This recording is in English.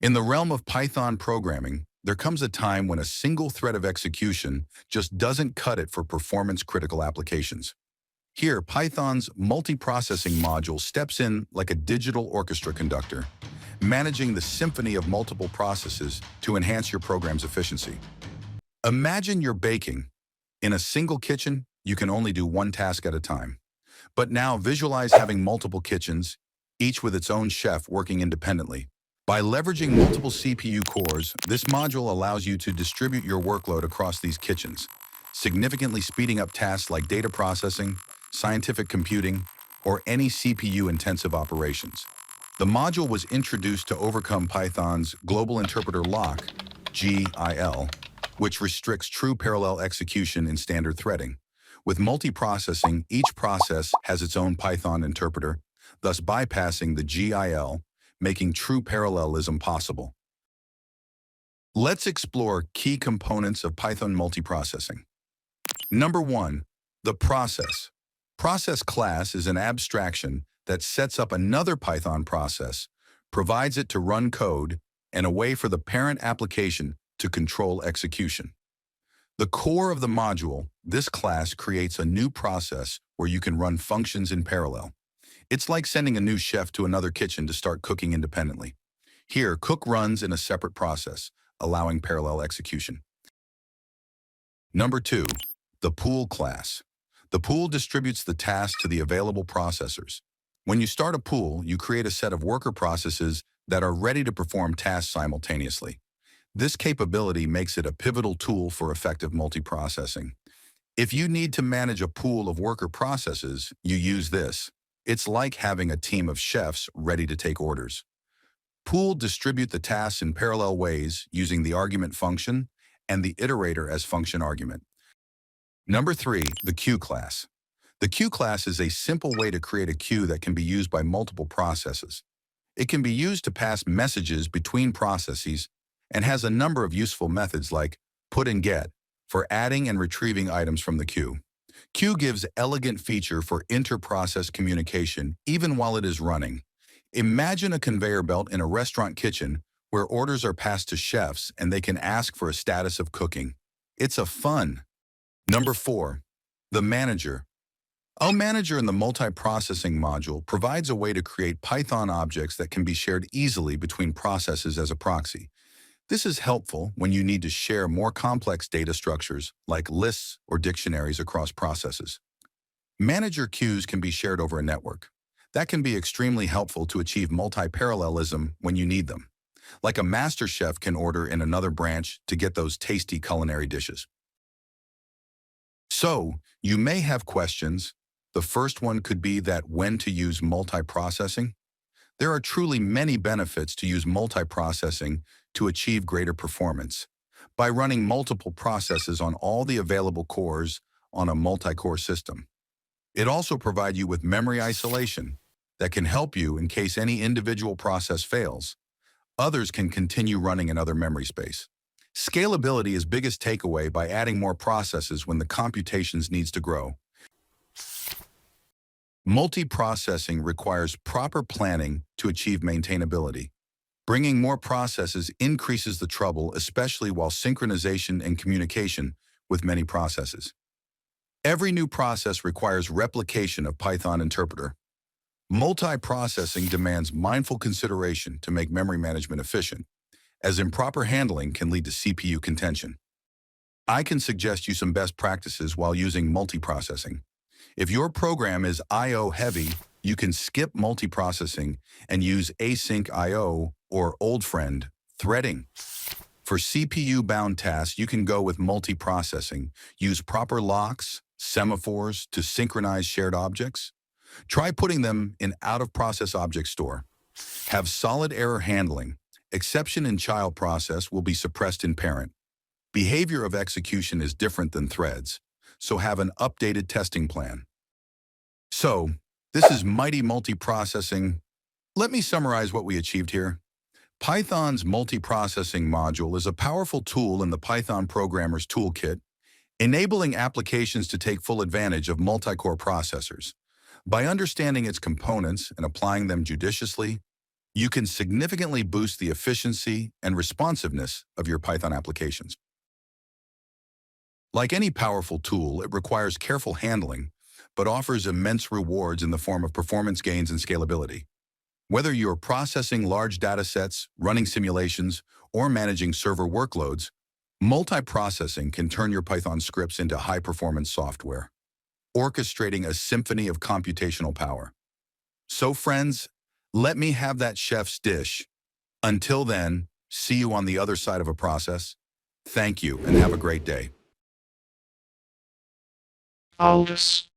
In the realm of Python programming, there comes a time when a single thread of execution just doesn't cut it for performance-critical applications. Here, Python's multiprocessing module steps in like a digital orchestra conductor, managing the symphony of multiple processes to enhance your program's efficiency. Imagine you're baking. In a single kitchen, you can only do one task at a time. But now visualize having multiple kitchens, each with its own chef working independently. By leveraging multiple CPU cores, this module allows you to distribute your workload across these kitchens, significantly speeding up tasks like data processing, scientific computing, or any CPU-intensive operations. The module was introduced to overcome Python's Global Interpreter Lock, GIL, which restricts true parallel execution in standard threading. With multiprocessing, each process has its own Python interpreter, thus bypassing the GIL, making true parallelism possible. Let's explore key components of Python multiprocessing. Number 1, the process. Process class is an abstraction that sets up another Python process, provides it to run code, and a way for the parent application to control execution. The core of the module, this class creates a new process where you can run functions in parallel. It's like sending a new chef to another kitchen to start cooking independently. Here, cook runs in a separate process, allowing parallel execution. Number 2, the pool class. The pool distributes the task to the available processors. When you start a pool, you create a set of worker processes that are ready to perform tasks simultaneously. This capability makes it a pivotal tool for effective multiprocessing. If you need to manage a pool of worker processes, you use this. It's like having a team of chefs ready to take orders. Pool distribute the tasks in parallel ways using the argument function and the iterator as function argument. Number 3, the queue class. The queue class is a simple way to create a queue that can be used by multiple processes. It can be used to pass messages between processes and has a number of useful methods like put and get for adding and retrieving items from the queue. Queue gives elegant feature for inter-process communication even while it is running. Imagine a conveyor belt in a restaurant kitchen where orders are passed to chefs and they can ask for a status of cooking. It's a fun. Number 4, the manager. A manager in the multiprocessing module provides a way to create Python objects that can be shared easily between processes as a proxy. This is helpful when you need to share more complex data structures like lists or dictionaries across processes. Manager queues can be shared over a network. That can be extremely helpful to achieve multi-parallelism when you need them. Like a master chef can order in another branch to get those tasty culinary dishes. So, you may have questions. The first one could be that when to use multiprocessing. There are truly many benefits to use multiprocessing to achieve greater performance. By running multiple processes on all the available cores on a multi-core system. It also provides you with memory isolation that can help you in case any individual process fails. Others can continue running in other memory space. Scalability is biggest takeaway by adding more processes when the computations needs to grow. Multiprocessing requires proper planning to achieve maintainability. Bringing more processes increases the trouble, especially while synchronization and communication with many processes. Every new process requires replication of Python interpreter. Multiprocessing demands mindful consideration to make memory management efficient, as improper handling can lead to CPU contention. I can suggest you some best practices while using multiprocessing. If your program is I/O heavy, you can skip multiprocessing and use async I/O or old friend, threading. For CPU-bound tasks, you can go with multiprocessing. Use proper locks, semaphores to synchronize shared objects. Try putting them in out-of-process object store. Have solid error handling. Exception in child process will be suppressed in parent. Behavior of execution is different than threads, so have an updated testing plan. So, this is mighty multiprocessing. Let me summarize what we achieved here. Python's multiprocessing module is a powerful tool in the Python programmer's toolkit, enabling applications to take full advantage of multi-core processors. By understanding its components and applying them judiciously, you can significantly boost the efficiency and responsiveness of your Python applications. Like any powerful tool, it requires careful handling, but offers immense rewards in the form of performance gains and scalability. Whether you're processing large data sets, running simulations, or managing server workloads, multiprocessing can turn your Python scripts into high-performance software, orchestrating a symphony of computational power. So friends, let me have that chef's dish. Until then, see you on the other side of a process. Thank you and have a great day. Aldous.